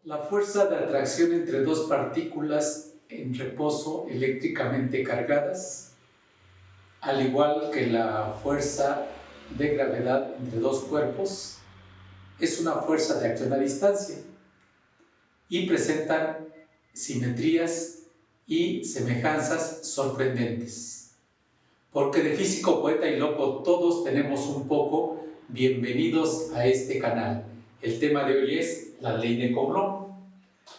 La fuerza de atracción entre dos partículas en reposo eléctricamente cargadas, al igual que la fuerza de gravedad entre dos cuerpos, es una fuerza de acción a distancia y presentan simetrías y semejanzas sorprendentes. Porque de físico, poeta y loco todos tenemos un poco, bienvenidos a este canal. El tema de hoy es la ley de Coulomb.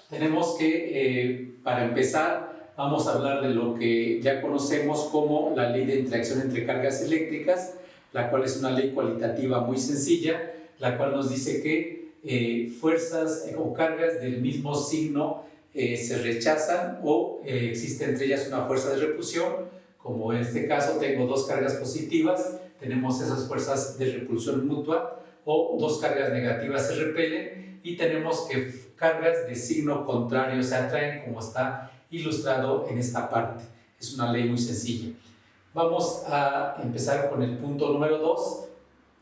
Tenemos que, para empezar, vamos a hablar de lo que ya conocemos como la ley de interacción entre cargas eléctricas, la cual es una ley cualitativa muy sencilla, la cual nos dice que fuerzas o cargas del mismo signo se rechazan o existe entre ellas una fuerza de repulsión. Como en este caso tengo dos cargas positivas, tenemos esas fuerzas de repulsión mutua, o dos cargas negativas se repelen, y tenemos que cargas de signo contrario se atraen, como está ilustrado en esta parte. Es una ley muy sencilla. Vamos a empezar con el punto número 2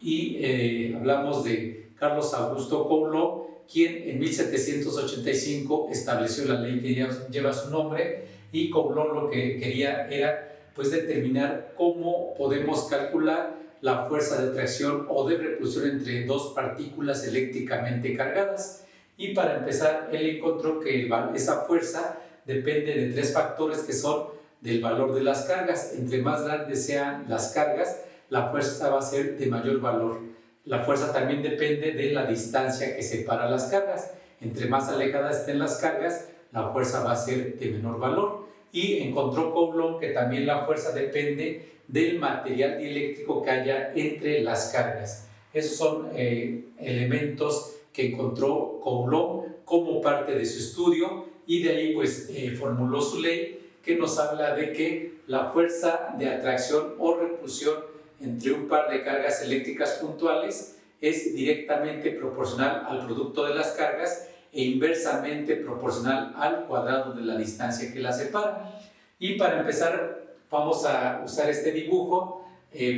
y hablamos de Carlos Augusto Coulomb, quien en 1785 estableció la ley que lleva su nombre, y Coulomb lo que quería era pues determinar cómo podemos calcular la fuerza de atracción o de repulsión entre dos partículas eléctricamente cargadas. Y para empezar, él encontró que esa fuerza depende de tres factores que son del valor de las cargas. Entre más grandes sean las cargas, la fuerza va a ser de mayor valor. La fuerza también depende de la distancia que separa las cargas. Entre más alejadas estén las cargas, la fuerza va a ser de menor valor. Y encontró Coulomb que también la fuerza depende del material dieléctrico que haya entre las cargas. Esos son elementos que encontró Coulomb como parte de su estudio, y de ahí pues formuló su ley, que nos habla de que la fuerza de atracción o repulsión entre un par de cargas eléctricas puntuales es directamente proporcional al producto de las cargas e inversamente proporcional al cuadrado de la distancia que las separa. Y para empezar vamos a usar este dibujo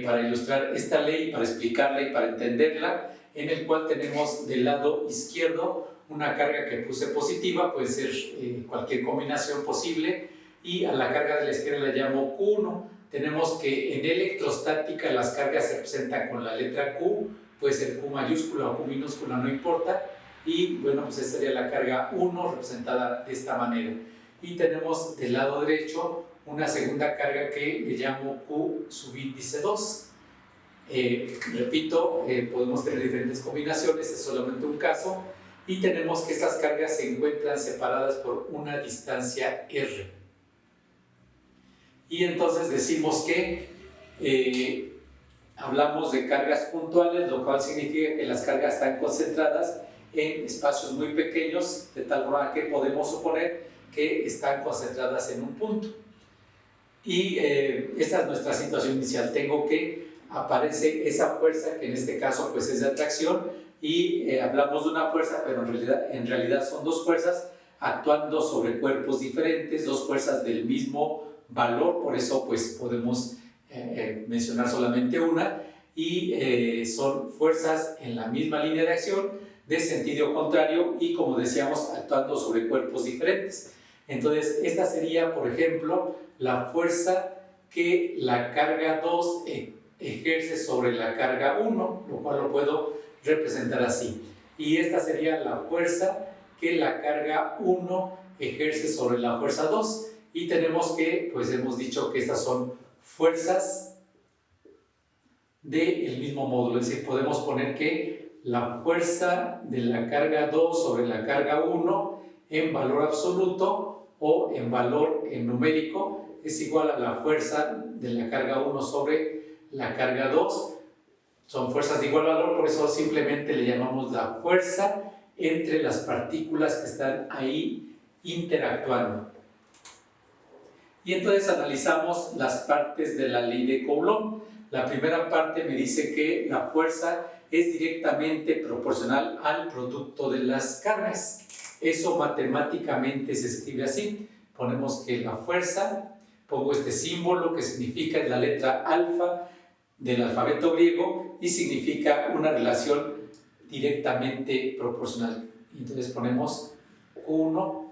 para ilustrar esta ley, para explicarla y para entenderla, en el cual tenemos del lado izquierdo una carga que puse positiva, puede ser cualquier combinación posible, y a la carga de la izquierda la llamo Q1. Tenemos que en electrostática las cargas se representan con la letra Q, puede ser Q mayúscula o Q minúscula, no importa, y bueno, pues esta sería la carga 1 representada de esta manera. Y tenemos del lado derecho una segunda carga que le llamo Q subíndice 2. Repito, podemos tener diferentes combinaciones, es solamente un caso, y tenemos que estas cargas se encuentran separadas por una distancia R. Y entonces decimos que hablamos de cargas puntuales, lo cual significa que las cargas están concentradas en espacios muy pequeños, de tal forma que podemos suponer que están concentradas en un punto. Y esta es nuestra situación inicial. Tengo que aparece esa fuerza, que en este caso pues es de atracción, y hablamos de una fuerza, pero en realidad son dos fuerzas actuando sobre cuerpos diferentes, dos fuerzas del mismo valor, por eso pues podemos mencionar solamente una, y son fuerzas en la misma línea de acción, de sentido contrario, y como decíamos, actuando sobre cuerpos diferentes. Entonces esta sería, por ejemplo, la fuerza que la carga 2 ejerce sobre la carga 1, lo cual lo puedo representar así. Y esta sería la fuerza que la carga 1 ejerce sobre la fuerza 2. Y tenemos que, pues hemos dicho que estas son fuerzas del mismo módulo, es decir, podemos poner que la fuerza de la carga 2 sobre la carga 1 en valor absoluto o en valor numérico es igual a la fuerza de la carga 1 sobre la carga 2. Son fuerzas de igual valor, por eso simplemente le llamamos la fuerza entre las partículas que están ahí interactuando. Y entonces analizamos las partes de la ley de Coulomb. La primera parte me dice que la fuerza es directamente proporcional al producto de las cargas. Eso matemáticamente se escribe así. Ponemos que la fuerza, pongo este símbolo que significa la letra alfa del alfabeto griego y significa una relación directamente proporcional. Entonces ponemos Q1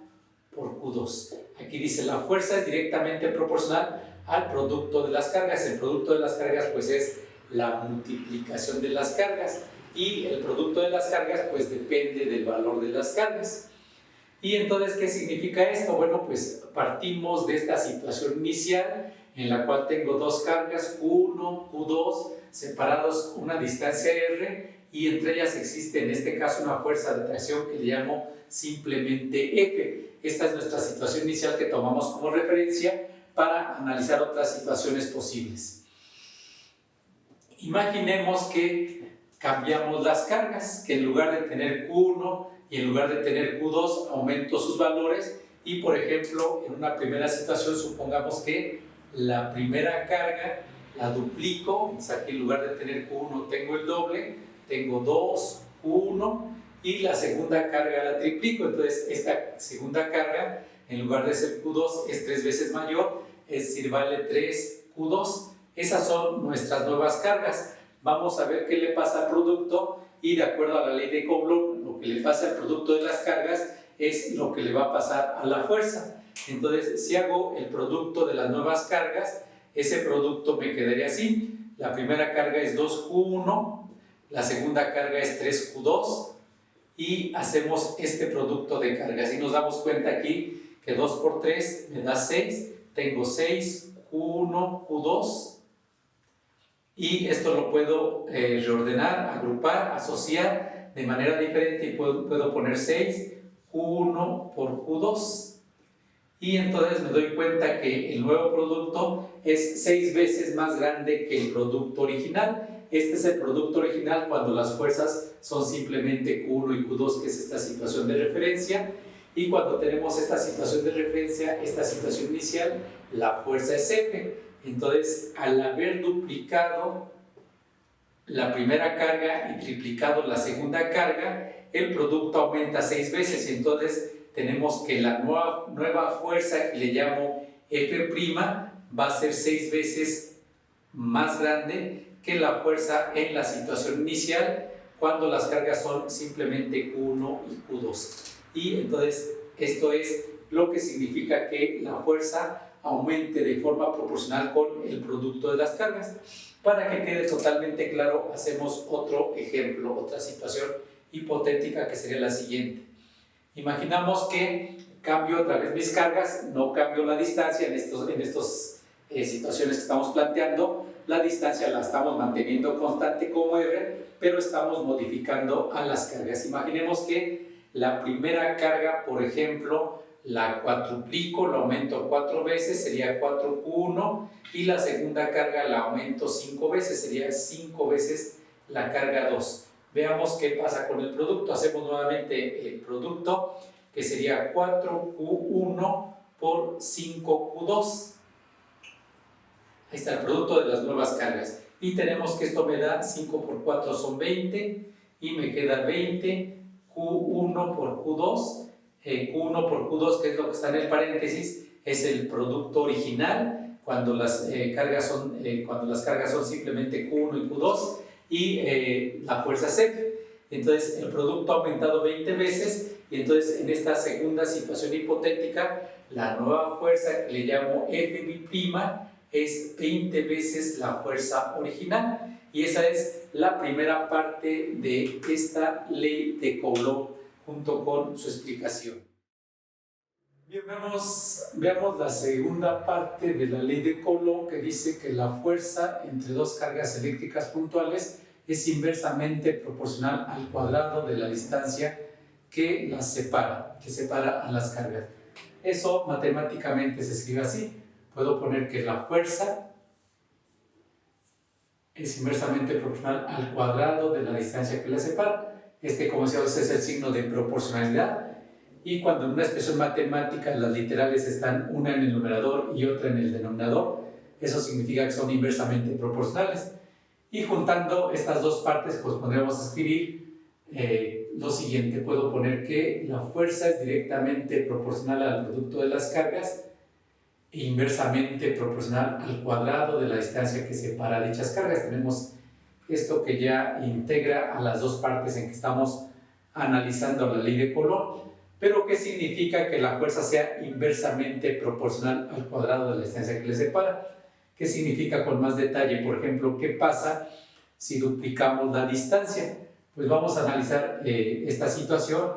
por Q2. Aquí dice la fuerza es directamente proporcional al producto de las cargas. El producto de las cargas pues es la multiplicación de las cargas y el producto de las cargas pues depende del valor de las cargas. Y entonces, ¿qué significa esto? Bueno, pues partimos de esta situación inicial en la cual tengo dos cargas, Q1, Q2, separados una distancia R, y entre ellas existe en este caso una fuerza de tracción que le llamo simplemente F. Esta es nuestra situación inicial que tomamos como referencia para analizar otras situaciones posibles. Imaginemos que cambiamos las cargas, que en lugar de tener Q1 y en lugar de tener Q2 aumento sus valores y, por ejemplo, en una primera situación supongamos que la primera carga la duplico. Entonces aquí en lugar de tener Q1 tengo el doble, tengo 2 Q1, y la segunda carga la triplico. Entonces esta segunda carga en lugar de ser Q2 es 3 veces mayor, es decir, vale 3 Q2. Esas son nuestras nuevas cargas. Vamos a ver qué le pasa al producto y de acuerdo a la ley de Coulomb, lo que le pasa al producto de las cargas es lo que le va a pasar a la fuerza. Entonces, si hago el producto de las nuevas cargas, ese producto me quedaría así. La primera carga es 2Q1, la segunda carga es 3Q2 y hacemos este producto de cargas. Y nos damos cuenta aquí que 2 por 3 me da 6. Tengo 6Q1, Q2. Y esto lo puedo reordenar, agrupar, asociar de manera diferente y puedo poner 6 Q1 por Q2. Y entonces me doy cuenta que el nuevo producto es 6 veces más grande que el producto original. Este es el producto original cuando las fuerzas son simplemente Q1 y Q2, que es esta situación de referencia. Y cuando tenemos esta situación de referencia, esta situación inicial, la fuerza es F. Entonces, al haber duplicado la primera carga y triplicado la segunda carga, el producto aumenta 6 veces. Entonces, tenemos que la nueva fuerza, que le llamo F', va a ser 6 veces más grande que la fuerza en la situación inicial, cuando las cargas son simplemente Q1 y Q2. Y entonces, esto es lo que significa que la fuerza aumente de forma proporcional con el producto de las cargas. Para que quede totalmente claro, hacemos otro ejemplo, otra situación hipotética que sería la siguiente. Imaginamos que cambio otra vez mis cargas, no cambio la distancia en estas situaciones que estamos planteando. La distancia la estamos manteniendo constante como R, pero estamos modificando a las cargas. Imaginemos que la primera carga, por ejemplo, la cuatruplico, la aumento 4 veces, sería 4Q1, y la segunda carga la aumento 5 veces, sería 5 veces la carga 2. Veamos qué pasa con el producto. Hacemos nuevamente el producto, que sería 4Q1 por 5Q2. Ahí está el producto de las nuevas cargas. Y tenemos que esto me da 5 por 4 son 20, y me queda 20 Q1 por Q2. Q1 por Q2, que es lo que está en el paréntesis, es el producto original cuando las cargas son simplemente Q1 y Q2, y la fuerza es F. Entonces el producto ha aumentado 20 veces, y entonces en esta segunda situación hipotética la nueva fuerza, que le llamo F', es 20 veces la fuerza original. Y esa es la primera parte de esta ley de Coulomb, junto con su explicación. Bien, veamos la segunda parte de la ley de Coulomb, que dice que la fuerza entre dos cargas eléctricas puntuales es inversamente proporcional al cuadrado de la distancia que las separa, que separa a las cargas. Eso matemáticamente se escribe así. Puedo poner que la fuerza es inversamente proporcional al cuadrado de la distancia que la separa. Como decíamos, es el signo de proporcionalidad. Y cuando en una expresión matemática las literales están una en el numerador y otra en el denominador, eso significa que son inversamente proporcionales. Y juntando estas dos partes, pues podremos escribir lo siguiente. Puedo poner que la fuerza es directamente proporcional al producto de las cargas e inversamente proporcional al cuadrado de la distancia que separa dichas cargas. Tenemos esto que ya integra a las dos partes en que estamos analizando la ley de Coulomb. Pero ¿qué significa que la fuerza sea inversamente proporcional al cuadrado de la distancia que le separa? ¿Qué significa con más detalle? Por ejemplo, ¿qué pasa si duplicamos la distancia? Pues vamos a analizar esta situación.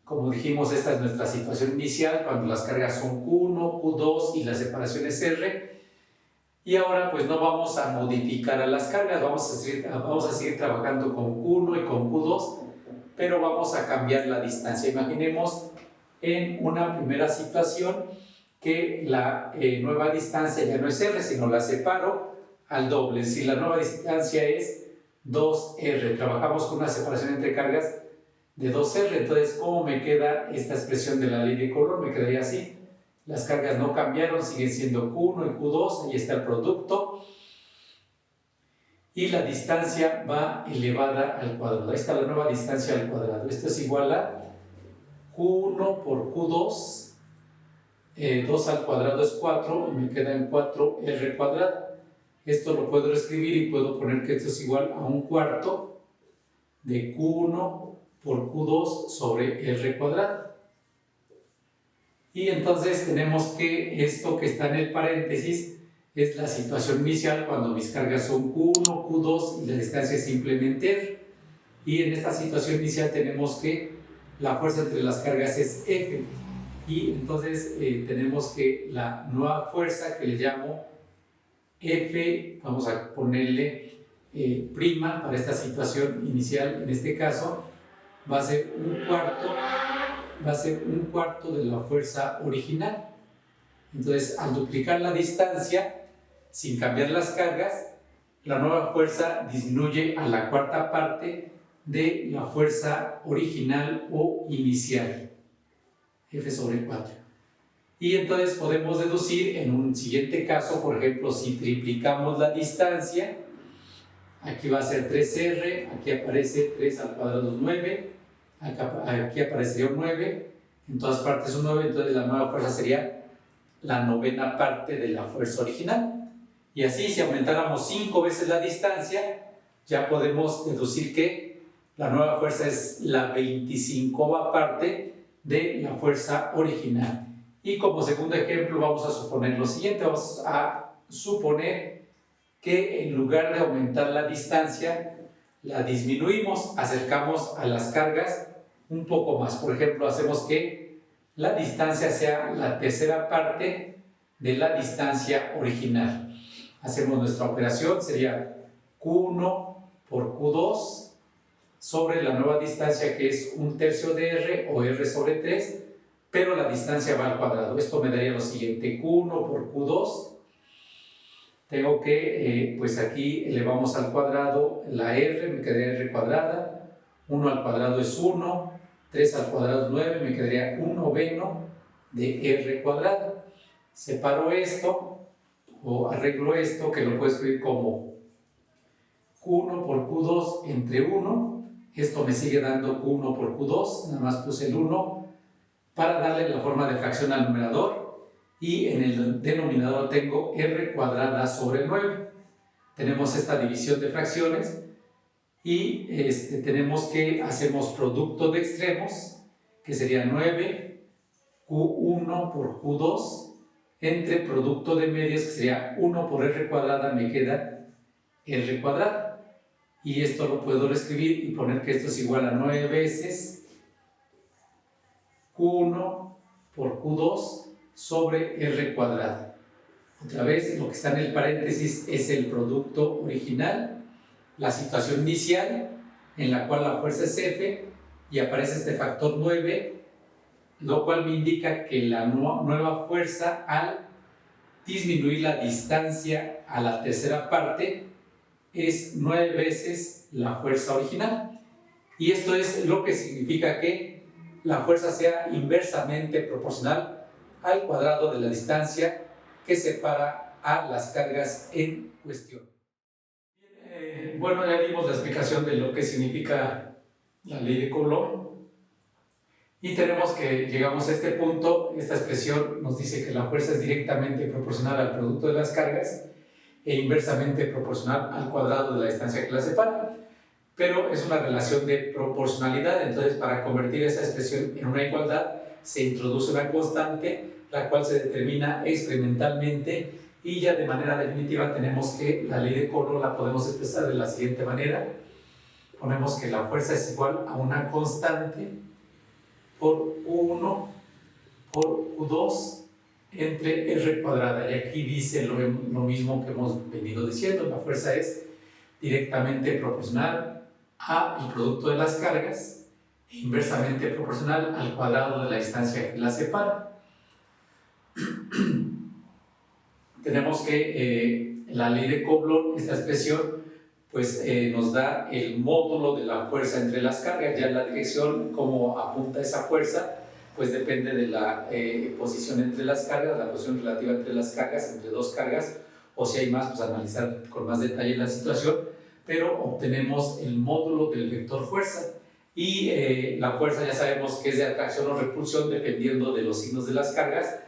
Como dijimos, esta es nuestra situación inicial, cuando las cargas son Q1, Q2 y la separación es R. Y ahora pues no vamos a modificar a las cargas, vamos a seguir trabajando con Q1 y con Q2, pero vamos a cambiar la distancia. Imaginemos en una primera situación que la nueva distancia ya no es R, sino la separo al doble. Si la nueva distancia es 2R, trabajamos con una separación entre cargas de 2R, entonces ¿cómo me queda esta expresión de la ley de Coulomb? Me quedaría así. Las cargas no cambiaron, siguen siendo Q1 y Q2, ahí está el producto. Y la distancia va elevada al cuadrado. Ahí está la nueva distancia al cuadrado. Esto es igual a Q1 por Q2. 2 al cuadrado es 4 y me queda en 4R cuadrado. Esto lo puedo escribir y puedo poner que esto es igual a un cuarto de Q1 por Q2 sobre R cuadrado. Y entonces tenemos que esto que está en el paréntesis es la situación inicial cuando mis cargas son Q1, Q2 y la distancia es simplemente R. Y en esta situación inicial tenemos que la fuerza entre las cargas es F. Y entonces tenemos que la nueva fuerza que le llamo F, vamos a ponerle prima para esta situación inicial, en este caso va a ser un cuarto de la fuerza original. Entonces, al duplicar la distancia, sin cambiar las cargas, la nueva fuerza disminuye a la cuarta parte de la fuerza original o inicial, F sobre 4. Y entonces podemos deducir en un siguiente caso, por ejemplo, si triplicamos la distancia, aquí va a ser 3R, aquí aparece 3 al cuadrado es 9, aquí aparecería un 9, en todas partes un 9, entonces la nueva fuerza sería la novena parte de la fuerza original. Y así, si aumentáramos 5 veces la distancia, ya podemos deducir que la nueva fuerza es la 25ª parte de la fuerza original. Y como segundo ejemplo vamos a suponer lo siguiente, vamos a suponer que en lugar de aumentar la distancia, la disminuimos, acercamos a las cargas un poco más. Por ejemplo, hacemos que la distancia sea la tercera parte de la distancia original. Hacemos nuestra operación, sería Q1 por Q2 sobre la nueva distancia que es un tercio de R o R sobre 3, pero la distancia va al cuadrado. Esto me daría lo siguiente, Q1 por Q2. Tengo que, pues aquí elevamos al cuadrado la R, me quedaría R cuadrada. 1 al cuadrado es 1, 3 al cuadrado es 9, me quedaría 1 noveno de R cuadrado. Separo esto, o arreglo esto, que lo puedo escribir como Q1 por Q2 entre 1. Esto me sigue dando Q1 por Q2, nada más puse el 1 para darle la forma de fracción al numerador. Y en el denominador tengo R cuadrada sobre 9. Tenemos esta división de fracciones y tenemos que hacemos producto de extremos, que sería 9 Q1 por Q2 entre producto de medios, que sería 1 por R cuadrada, me queda R cuadrada. Y esto lo puedo reescribir y poner que esto es igual a 9 veces Q1 por Q2 sobre R cuadrado. Otra vez, lo que está en el paréntesis es el producto original, la situación inicial, en la cual la fuerza es F, y aparece este factor 9, lo cual me indica que la nueva fuerza al disminuir la distancia a la tercera parte es 9 veces la fuerza original. Y esto es lo que significa que la fuerza sea inversamente proporcional al cuadrado de la distancia que separa a las cargas en cuestión. Bueno, ya dimos la explicación de lo que significa la ley de Coulomb y tenemos que llegamos a este punto. Esta expresión nos dice que la fuerza es directamente proporcional al producto de las cargas e inversamente proporcional al cuadrado de la distancia que las separa. pero es una relación de proporcionalidad. Entonces, para convertir esa expresión en una igualdad, se introduce una constante, la cual se determina experimentalmente, y ya de manera definitiva tenemos que la ley de Coulomb la podemos expresar de la siguiente manera. Ponemos que la fuerza es igual a una constante por U1 por U2 entre R cuadrada. Y aquí dice lo mismo que hemos venido diciendo: la fuerza es directamente proporcional al producto de las cargas e inversamente proporcional al cuadrado de la distancia que las separa. Tenemos que la ley de Coulomb, esta expresión, pues nos da el módulo de la fuerza entre las cargas. Ya en la dirección, cómo apunta esa fuerza, pues depende de la posición entre las cargas, la posición relativa entre las cargas, entre dos cargas, o si hay más, pues analizar con más detalle la situación, pero obtenemos el módulo del vector fuerza. Y la fuerza ya sabemos que es de atracción o repulsión dependiendo de los signos de las cargas.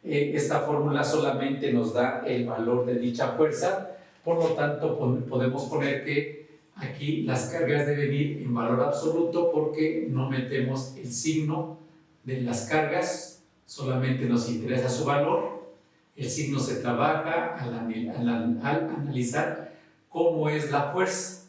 Esta fórmula solamente nos da el valor de dicha fuerza, por lo tanto podemos poner que aquí las cargas deben ir en valor absoluto porque no metemos el signo de las cargas, solamente nos interesa su valor. El signo se trabaja al analizar cómo es la fuerza.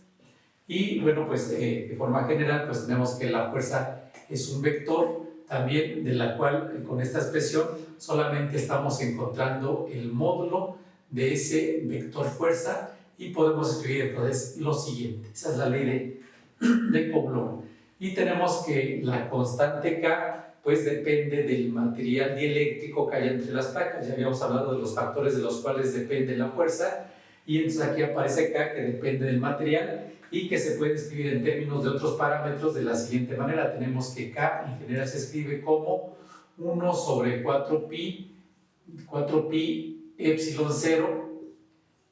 Y bueno, pues de forma general, pues tenemos que la fuerza es un vector también, de la cual con esta expresión solamente estamos encontrando el módulo de ese vector fuerza, y podemos escribir entonces lo siguiente. Esa es la ley de Coulomb. Y tenemos que la constante K pues depende del material dieléctrico que hay entre las placas. Ya habíamos hablado de los factores de los cuales depende la fuerza, y entonces aquí aparece K, que depende del material y que se puede escribir en términos de otros parámetros de la siguiente manera. Tenemos que K en general se escribe como 1 sobre 4pi epsilon 0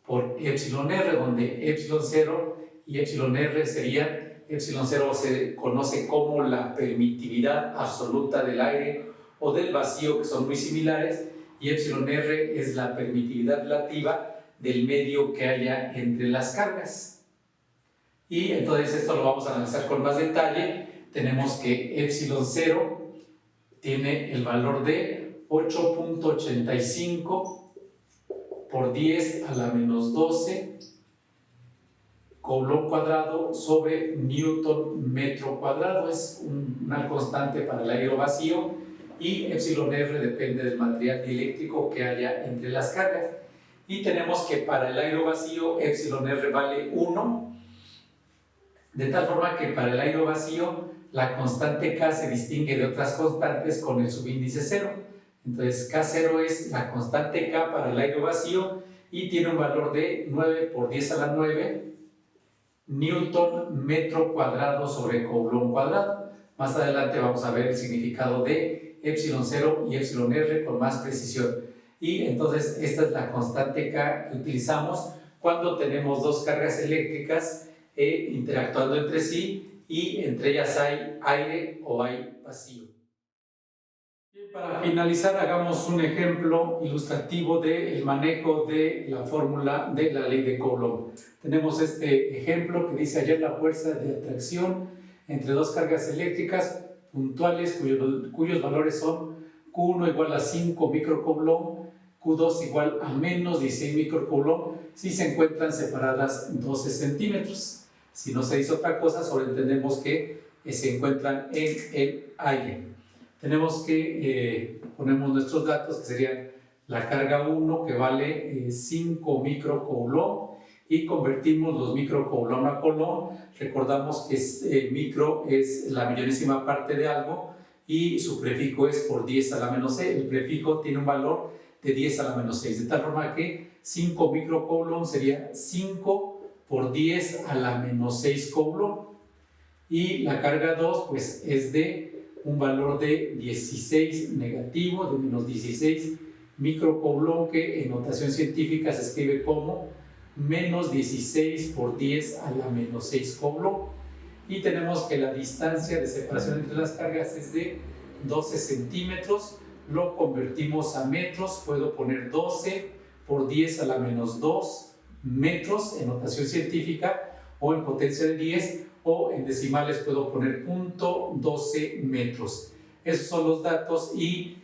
por epsilon r, donde epsilon 0 y epsilon r serían: epsilon 0 se conoce como la permitividad absoluta del aire o del vacío, que son muy similares, y epsilon r es la permitividad relativa del medio que haya entre las cargas. Y entonces esto lo vamos a analizar con más detalle. Tenemos que epsilon 0 tiene el valor de 8.85 por 10 a la menos 12 Coulomb cuadrado sobre Newton metro cuadrado. Es una constante para el aire vacío, y epsilon r depende del material dieléctrico que haya entre las cargas. Y tenemos que para el aire vacío epsilon r vale 1, de tal forma que para el aire vacío la constante K se distingue de otras constantes con el subíndice 0. Entonces K0 es la constante K para el aire vacío y tiene un valor de 9 por 10 a la 9 Newton metro cuadrado sobre Coulomb cuadrado. Más adelante vamos a ver el significado de epsilon 0 y epsilon r con más precisión. Y entonces esta es la constante K que utilizamos cuando tenemos dos cargas eléctricas interactuando entre sí y entre ellas hay aire o hay vacío. Y para finalizar, hagamos un ejemplo ilustrativo del manejo de la fórmula de la ley de Coulomb. Tenemos este ejemplo que dice: hallar la fuerza de atracción entre dos cargas eléctricas puntuales cuyos valores son Q1 igual a 5 microcoulomb, Q2 igual a menos 16 microcoulomb si se encuentran separadas 12 centímetros. Si no se dice otra cosa, sobreentendemos que se encuentran en el aire. Tenemos que ponemos nuestros datos, que serían la carga 1, que vale 5 microcoulomb, y convertimos los microcoulomb a coulomb. Recordamos que micro es la millonésima parte de algo y su prefijo es por 10 a la menos 6. El prefijo tiene un valor de 10 a la menos 6, de tal forma que 5 microcoulomb sería 5 por 10 a la menos 6 coulomb, y la carga 2 pues es de un valor de 16 negativo, de menos 16 microcoulomb, que en notación científica se escribe como menos 16 por 10 a la menos 6 coulomb. Y tenemos que la distancia de separación entre las cargas es de 12 centímetros. Lo convertimos a metros. Puedo poner 12 por 10 a la menos 2 metros en notación científica o en potencia de 10, o en decimales puedo poner 0.12 metros. Esos son los datos y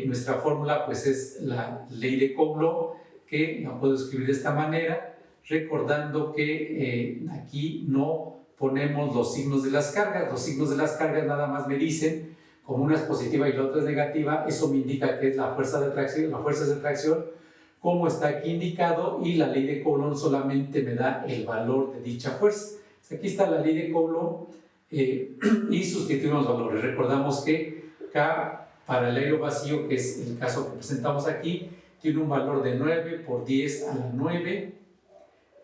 nuestra fórmula pues es la ley de Coulomb, que la puedo escribir de esta manera, recordando que aquí no ponemos los signos de las cargas. Los signos de las cargas nada más me dicen, como una es positiva y la otra es negativa, eso me indica que es la fuerza de atracción, la fuerza de atracción, como está aquí indicado, y la ley de Coulomb solamente me da el valor de dicha fuerza. Aquí está la ley de Coulomb y sustituimos los valores. Recordamos que K para el aire vacío, que es el caso que presentamos aquí, tiene un valor de 9 por 10 a la 9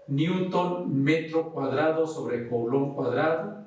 Newton metro cuadrado sobre Coulomb cuadrado.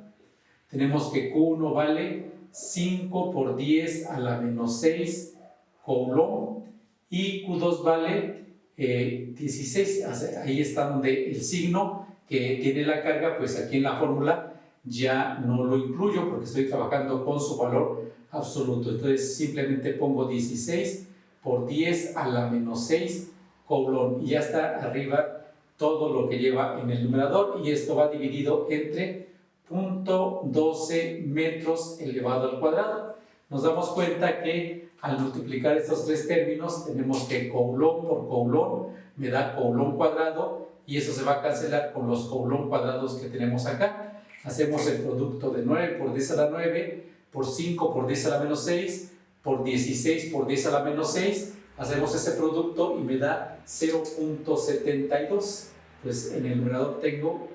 Tenemos que Q1 vale 5 por 10 a la menos 6 Coulomb y Q2 vale 16. Ahí está donde el signo que tiene la carga, pues aquí en la fórmula ya no lo incluyo porque estoy trabajando con su valor absoluto. Entonces simplemente pongo 16 por 10 a la menos 6 Coulomb y ya está arriba todo lo que lleva en el numerador, y esto va dividido entre 0.12 metros elevado al cuadrado. Nos damos cuenta que al multiplicar estos tres términos tenemos que Coulomb por Coulomb me da Coulomb cuadrado, y eso se va a cancelar con los Coulomb cuadrados que tenemos acá. Hacemos el producto de 9 por 10 a la 9 por 5 por 10 a la menos 6 por 16 por 10 a la menos 6. Hacemos ese producto y me da 0.72. Pues en el numerador tengo,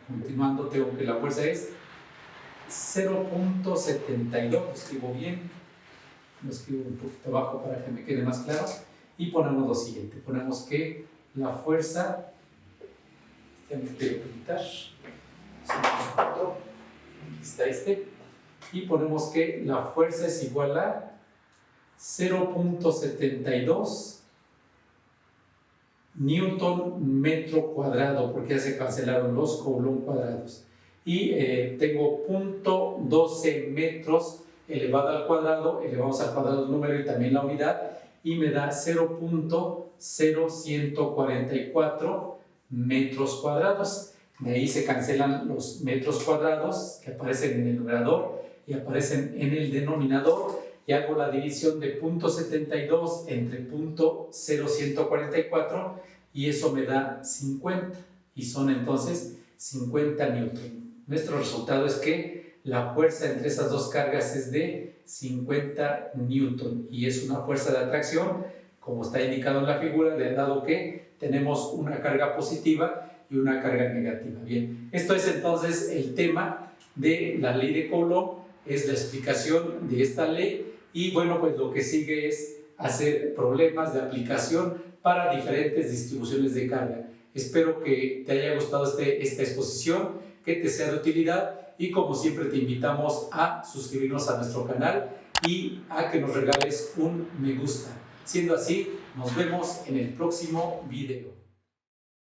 continuando, tengo que la fuerza es 0.72. Lo escribo bien, lo escribo un poquito abajo para que me quede más claro. Y ponemos lo siguiente: ponemos que la fuerza, ya me quiero pintar, aquí está y ponemos que la fuerza es igual a 0.72 Newton metro cuadrado, porque ya se cancelaron los Coulomb cuadrados. Y tengo 0.12 metros elevado al cuadrado, elevamos al cuadrado el número y también la unidad, y me da 0.0144 metros cuadrados. De ahí se cancelan los metros cuadrados que aparecen en el numerador y aparecen en el denominador, y hago la división de 0.72 entre 0.0144 y eso me da 50, y son entonces 50 newton. Nuestro resultado es que la fuerza entre esas dos cargas es de 50 newton y es una fuerza de atracción, como está indicado en la figura, dado que tenemos una carga positiva y una carga negativa. Bien, esto es entonces el tema de la ley de Coulomb, es la explicación de esta ley. Y bueno, pues lo que sigue es hacer problemas de aplicación para diferentes distribuciones de carga. Espero que te haya gustado esta exposición, que te sea de utilidad, y como siempre te invitamos a suscribirnos a nuestro canal y a que nos regales un me gusta. Siendo así, nos vemos en el próximo video.